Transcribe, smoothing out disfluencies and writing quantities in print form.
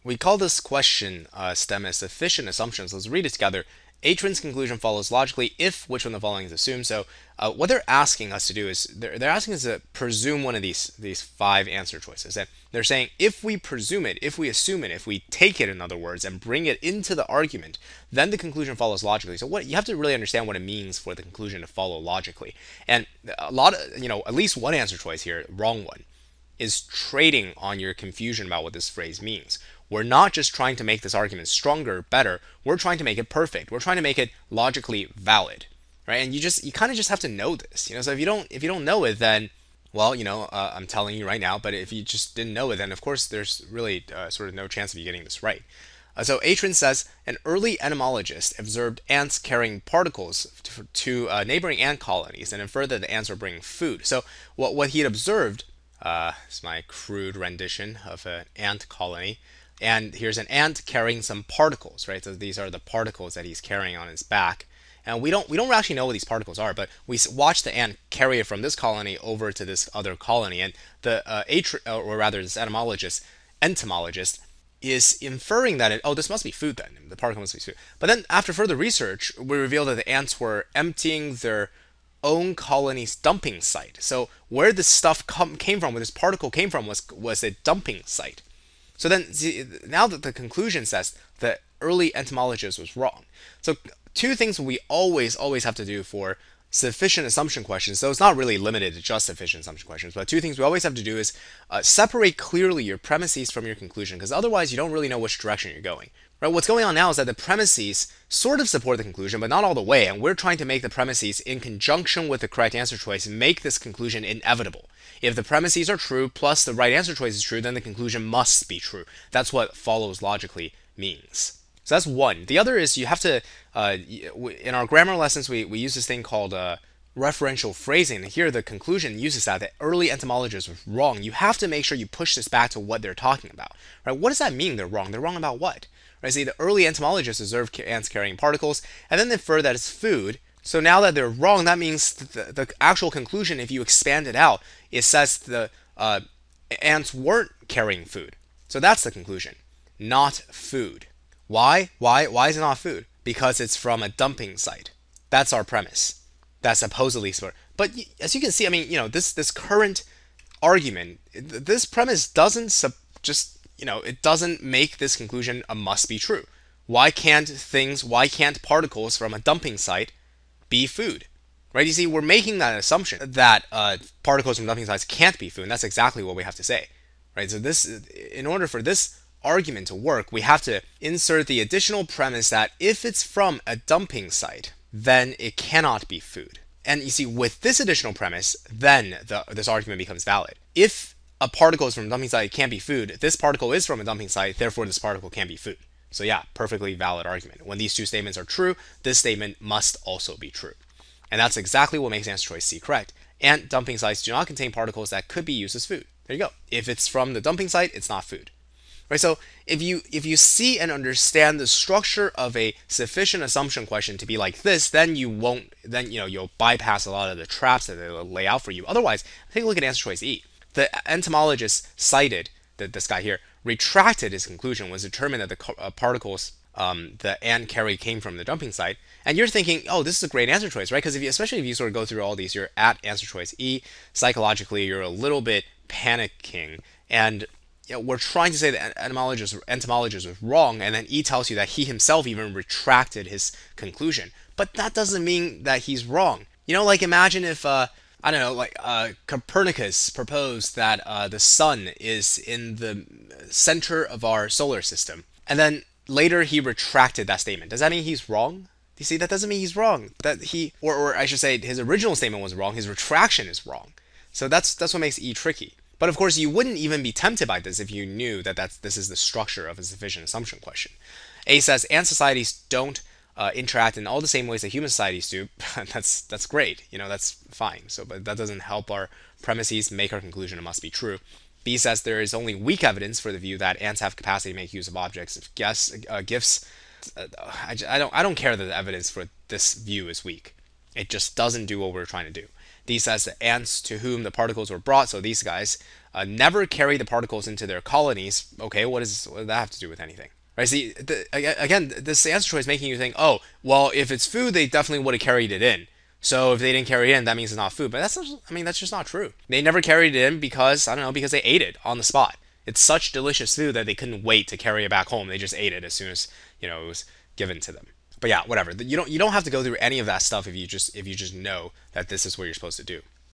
We call this question stem as sufficient assumptions. Let's read it together. Atrens' conclusion follows logically if which one of the following is assumed. So what they're asking us to do is they're asking us to presume one of these five answer choices. And they're saying if we presume it, if we assume it, if we take it, in other words, and bring it into the argument, then the conclusion follows logically. So what you have to really understand what it means for the conclusion to follow logically. And a lot of, at least one answer choice here, wrong one, is trading on your confusion about what this phrase means. We're not just trying to make this argument stronger, better. We're trying to make it perfect. We're trying to make it logically valid, right? And you kind of just have to know this, So if you don't know it, then well, I'm telling you right now. But if you just didn't know it, then of course there's really sort of no chance of you getting this right. So Atrens says an early entomologist observed ants carrying particles to neighboring ant colonies and inferred that the ants were bringing food. So what he had observed is my crude rendition of an ant colony. And here's an ant carrying some particles, right? So these are the particles that he's carrying on his back. And we don't actually know what these particles are, but we watch the ant carry it from this colony over to this other colony. And the or rather this entomologist is inferring that this must be food then. The particle must be food. But then after further research, we reveal that the ants were emptying their own colony's dumping site. So where this stuff came from, where this particle came from, was a dumping site. So then, see, now that the conclusion says the early entomologist was wrong. So two things we always have to do for sufficient assumption questions. So it's not really limited to just sufficient assumption questions, but two things we always have to do is separate clearly your premises from your conclusion, because otherwise you don't really know which direction you're going. Right? What's going on now is that the premises sort of support the conclusion, but not all the way, and we're trying to make the premises in conjunction with the correct answer choice make this conclusion inevitable. If the premises are true plus the right answer choice is true, then the conclusion must be true. That's what follows logically means. So that's one. The other is you have to, in our grammar lessons, we use this thing called referential phrasing. And here the conclusion uses that the early entomologist was wrong. You have to make sure you push this back to what they're talking about. Right? What does that mean they're wrong? They're wrong about what? Right? See, the early entomologists observed ants carrying particles, and then they infer that it's food. So now that they're wrong, that means the actual conclusion, if you expand it out, it says the ants weren't carrying food. So that's the conclusion, not food. Why? Why is it not food? Because it's from a dumping site. That's our premise. That's supposedly smart. But as you can see, I mean, this current argument, this premise doesn't it doesn't make this conclusion a must be true. Why can't particles from a dumping site be food? Right? You see, we're making that assumption that particles from dumping sites can't be food, and that's exactly what we have to say. Right? So in order for this argument to work, we have to insert the additional premise that if it's from a dumping site, then it cannot be food. And you see, with this additional premise, then this argument becomes valid. If a particle is from a dumping site, it can't be food. This particle is from a dumping site, therefore this particle can't be food. So yeah, perfectly valid argument. When these two statements are true, this statement must also be true. And that's exactly what makes answer choice C correct. Ant dumping sites do not contain particles that could be used as food. There you go. If it's from the dumping site, it's not food. Right? So if you see and understand the structure of a sufficient assumption question to be like this, then you'll bypass a lot of the traps that they'll lay out for you. Otherwise, take a look at answer choice E. The entomologist cited that this guy here retracted his conclusion, was determined that the particles the ant carry came from the dumping site. And you're thinking, oh, this is a great answer choice, right? Because especially if you sort of go through all these, you're at answer choice E. Psychologically, you're a little bit panicking, and we're trying to say that entomologist was wrong, and then E tells you that he himself even retracted his conclusion. But that doesn't mean that he's wrong. Like imagine if I don't know, like Copernicus proposed that the sun is in the center of our solar system, and then later he retracted that statement. Does that mean he's wrong? You see, that doesn't mean he's wrong. That or I should say, his original statement was wrong. His retraction is wrong. So that's what makes E tricky. But of course, you wouldn't even be tempted by this if you knew that this is the structure of a sufficient assumption question. A says ant societies don't interact in all the same ways that human societies do. That's great. That's fine. So, but that doesn't help our premises make our conclusion it must be true. B says there is only weak evidence for the view that ants have capacity to make use of objects, gifts. I don't care that the evidence for this view is weak. It just doesn't do what we're trying to do. These says the ants to whom the particles were brought, so these guys, never carry the particles into their colonies. Okay, what does that have to do with anything? Right? See, again, this answer choice is making you think, oh, well, if it's food, they definitely would have carried it in. So if they didn't carry it in, that means it's not food. But that's just not true. They never carried it in because, I don't know, because they ate it on the spot. It's such delicious food that they couldn't wait to carry it back home. They just ate it as soon as, it was given to them. But yeah, whatever. You don't have to go through any of that stuff if you just know that this is what you're supposed to do.